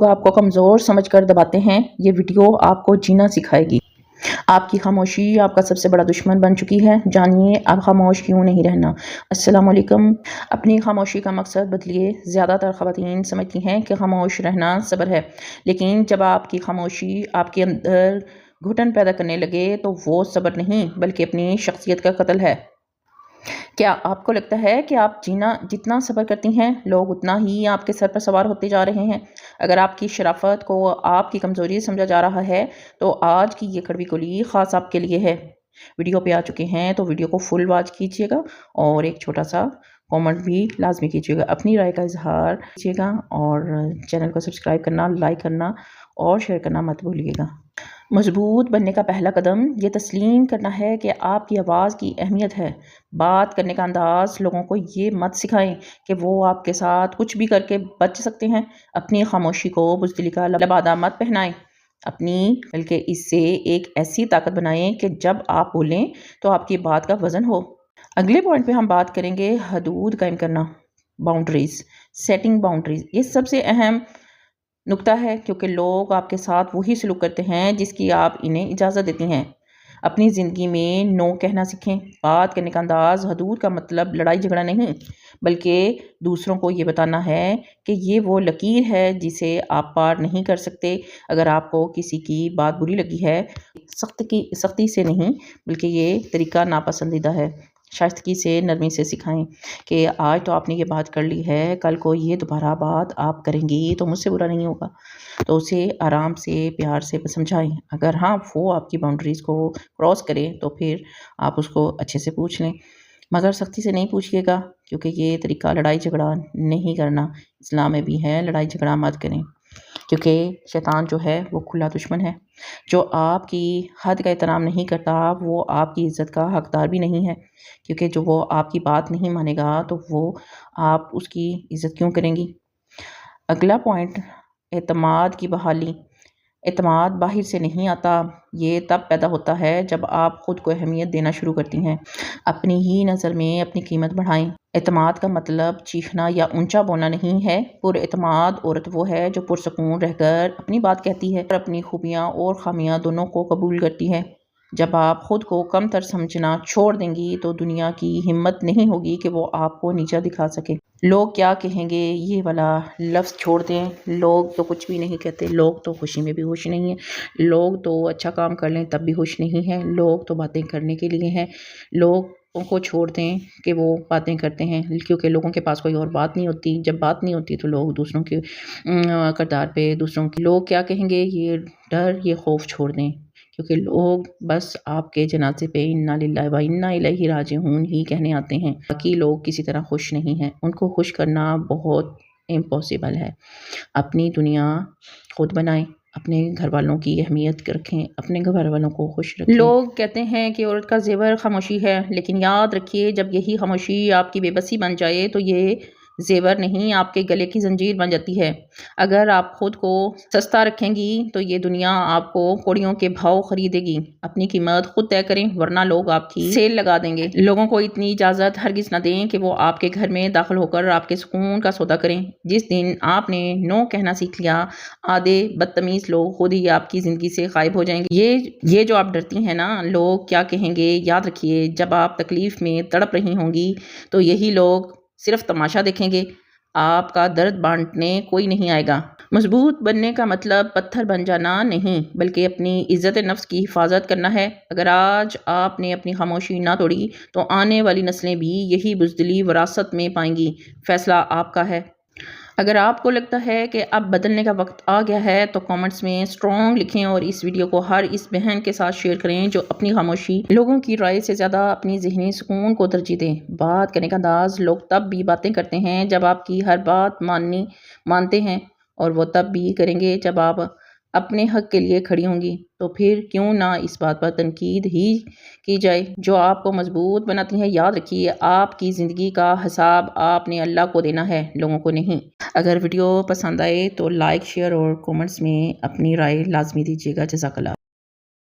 लोग आपको कमज़ोर समझकर दबाते हैं, ये वीडियो आपको जीना सिखाएगी। आपकी खामोशी आपका सबसे बड़ा दुश्मन बन चुकी है। जानिए अब खामोश क्यों नहीं रहना। अस्सलाम वालेकुम। अपनी खामोशी का मकसद बदलिए। ज़्यादातर ख़वातीन समझती हैं कि खामोश रहना सब्र है, लेकिन जब आपकी खामोशी आपके अंदर घुटन पैदा करने लगे तो वो सब्र नहीं बल्कि अपनी शख्सियत का कत्ल है। क्या आपको लगता है कि आप जितना सब्र करती हैं, लोग उतना ही आपके सर पर सवार होते जा रहे हैं? अगर आपकी शराफत को आपकी कमज़ोरी समझा जा रहा है, तो आज की ये कड़वी कौली ख़ास आपके लिए है। वीडियो पे आ चुके हैं तो वीडियो को फुल वॉच कीजिएगा और एक छोटा-सा कमेंट भी लाज़मी कीजिएगा। अपनी राय का इज़हार कीजिएगा और चैनल को सब्सक्राइब करना, लाइक करना और शेयर करना मत भूलिएगा। मज़बूत बनने का पहला कदम ये तस्लीम करना है कि आपकी आवाज़ की अहमियत है। बात करने का अंदाज़ लोगों को ये मत सिखाएं कि वो आपके साथ कुछ भी करके बच सकते हैं। अपनी खामोशी को बुज़दिली का लबादा मत पहनाएं, बल्कि इससे एक ऐसी ताकत बनाएं कि जब आप बोलें तो आपकी बात का वज़न हो। अगले पॉइंट पे हम बात करेंगे हदूद कायम करना, बाउंड्रीज़, सेटिंग बाउंड्रीज़। ये सबसे अहम नुक्ता है, क्योंकि लोग आपके साथ वही सलूक करते हैं जिसकी आप इन्हें इजाज़त देती हैं। अपनी ज़िंदगी में नो कहना सीखें। बात करने का अंदाज़ हदूद का मतलब लड़ाई झगड़ा नहीं, बल्कि दूसरों को ये बताना है कि ये वो लकीर है जिसे आप पार नहीं कर सकते। अगर आपको किसी की बात बुरी लगी है, सख्ती से नहीं, बल्कि ये तरीका नापसंदीदा है। शाइस्तगी से, नरमी से सिखाएं कि आज तो आपने ये बात कर ली है, कल को ये दोबारा बात आप करेंगी तो मुझसे बुरा नहीं होगा। तो उसे आराम से, प्यार से समझाएं। अगर हाँ वो आपकी बाउंड्रीज़ को क्रॉस करे तो फिर आप उसको अच्छे से पूछ लें, मगर सख्ती से नहीं पूछिएगा, क्योंकि ये तरीका लड़ाई झगड़ा नहीं करना। इस्लाम में भी है लड़ाई झगड़ा मत करें, क्योंकि शैतान जो है वो खुला दुश्मन है। जो आपकी हद का एहतराम नहीं करता वो आपकी इज़्ज़त का हकदार भी नहीं है, क्योंकि जो वो आपकी बात नहीं मानेगा तो वो आप उसकी इज़्ज़त क्यों करेंगी। अगला पॉइंट, एतमाद की बहाली। एतमाद बाहर से नहीं आता, ये तब पैदा होता है जब आप ख़ुद को अहमियत देना शुरू करती हैं। अपनी ही नज़र में अपनी कीमत बढ़ाएं। एतमाद का मतलब चीखना या ऊंचा बोलना नहीं है। पुरएतमाद औरत वो है जो पुरसकून रहकर अपनी बात कहती है और अपनी खूबियाँ और खामियाँ दोनों को कबूल करती है। जब आप ख़ुद को कम तर समझना छोड़ देंगी तो दुनिया की हिम्मत नहीं होगी कि वो आपको नीचा दिखा सके। लोग क्या कहेंगे ये वाला लफ्ज़ छोड़ दें। लोग तो कुछ भी नहीं कहते। लोग तो खुशी में भी खुश नहीं हैं। लोग तो अच्छा काम कर लें तब भी खुश नहीं हैं। लोग तो बातें करने के लिए हैं। लोग को छोड़ दें कि वो बातें करते हैं, क्योंकि लोगों के पास कोई और बात नहीं होती। जब बात नहीं होती तो लोग दूसरों के किरदार पे, दूसरों के लोग क्या कहेंगे ये डर, ये खौफ छोड़ दें, क्योंकि लोग बस आपके जनाजे पे इन्ना लिल्लाहि व इन्ना इलैहि राजिऊन ही कहने आते हैं। बाकी लोग किसी तरह खुश नहीं हैं। उनको खुश करना बहुत इम्पॉसिबल है। अपनी दुनिया खुद बनाएं, अपने घर वालों की अहमियत रखें, अपने घर वालों को खुश रखें। लोग कहते हैं कि औरत का ज़ेवर खामोशी है, लेकिन याद रखिए जब यही खामोशी आपकी बेबसी बन जाए तो ये ज़ेवर नहीं आपके गले की जंजीर बन जाती है। अगर आप खुद को सस्ता रखेंगी तो ये दुनिया आपको कौड़ियों के भाव खरीदेगी। अपनी कीमत खुद तय करें, वरना लोग आपकी सेल लगा देंगे। लोगों को इतनी इजाज़त हरगिज़ ना दें कि वो आपके घर में दाखिल होकर आपके सुकून का सौदा करें। जिस दिन आपने नो कहना सीख लिया, आधे बदतमीज़ लोग खुद ही आपकी ज़िंदगी से गायब हो जाएंगे। ये जो आप डरती हैं ना, लोग क्या कहेंगे, याद रखिए जब आप तकलीफ़ में तड़प रही होंगी तो यही लोग सिर्फ तमाशा देखेंगे। आपका दर्द बांटने कोई नहीं आएगा। मजबूत बनने का मतलब पत्थर बन जाना नहीं, बल्कि अपनी इज़्ज़त नफ्स की हिफाजत करना है। अगर आज आपने अपनी खामोशी ना तोड़ी तो आने वाली नस्लें भी यही बुज़दिली विरासत में पाएंगी। फैसला आपका है। अगर आपको लगता है कि अब बदलने का वक्त आ गया है तो कमेंट्स में स्ट्रॉन्ग लिखें और इस वीडियो को हर इस बहन के साथ शेयर करें जो अपनी खामोशी लोगों की राय से ज़्यादा अपनी ज़हनी सुकून को तरजीह दें। बात करने का अंदाज़, लोग तब भी बातें करते हैं जब आपकी हर बात मानते हैं, और वो तब भी करेंगे जब आप अपने हक के लिए खड़ी होंगी। तो फिर क्यों ना इस बात पर तनकीद ही की जाए जो आपको मजबूत बनाती है। याद रखिए आपकी ज़िंदगी का हिसाब आपने अल्लाह को देना है, लोगों को नहीं। अगर वीडियो पसंद आए तो लाइक, शेयर और कमेंट्स में अपनी राय लाजमी दीजिएगा। जज़ाकल्लाह।